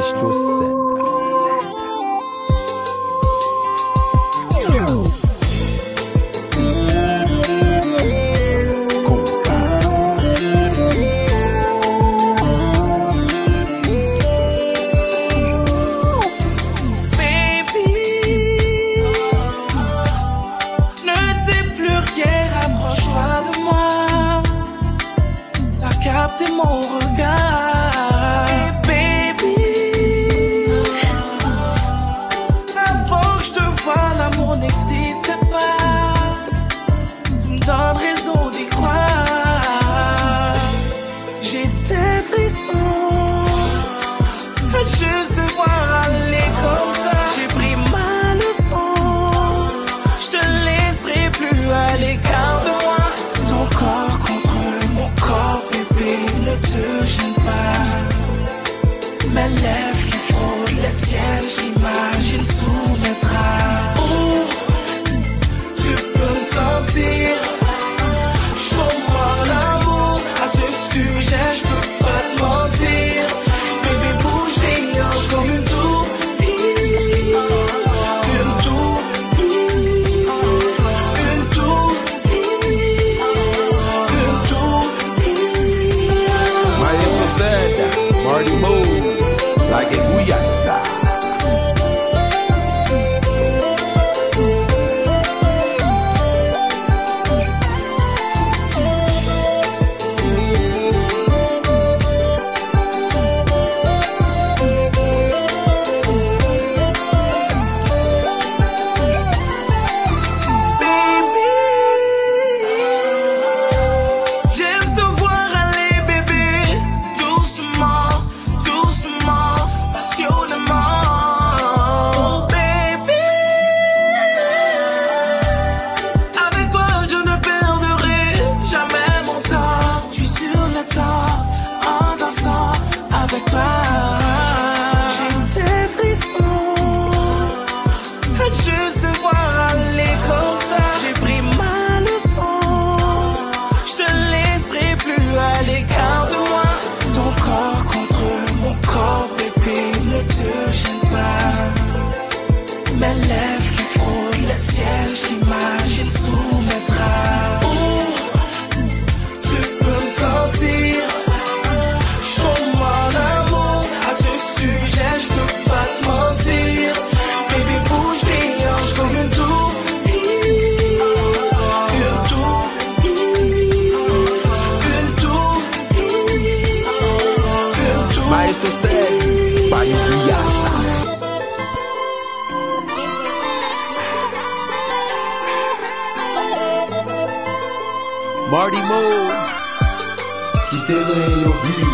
Maestro said. Kompa. Baby, ne dis plus rien, rapproche-toi de moi. T'as capté mon regard. Et baby, avant que je te voie, l'amour n'existe pas. Tu me donnes raison d'y croire. J'ai des frissons juste de voir aller comme ça. J'ai pris ma leçon, je te laisserai plus à l'écart de moi. Ton corps contre mon corps, bébé, ne te gêne pas. Mes lèvres qui frôlent les tiennes, j'imagine sous mes draps. Oh, tu peux me sentir, je tombe en amour. À ce sujet, je peux pas te mentir. Bébé, bouge tes hanches comme une toupie. Une toupie. Une toupie. Une toupie. Maestro said, Marty move like a booyah. J'aime te voir aller, bébé, doucement, doucement, passionnément. Oh, baby, avec toi je ne perdrai jamais mon temps. Je suis sur le temps, en dansant avec toi. J'ai des frissons, juste de voir aller comme ça. J'ai pris ma leçon, je te laisserai plus à l'écart de moi. Ton corps contre mon corps, bébé, ne te gêne pas. Mes lèvres qui frôlent les tiennes, je t'imagine sous mes draps. Oh, tu peux me sentir, je tombe en amour. À ce sujet, je peux pas te mentir. Baby, bouge tes hanches comme une toupie. Une toupie. Une toupie. Une toupie. Maestro said, by booyah. Marty move. Qui t'aimerait au plus.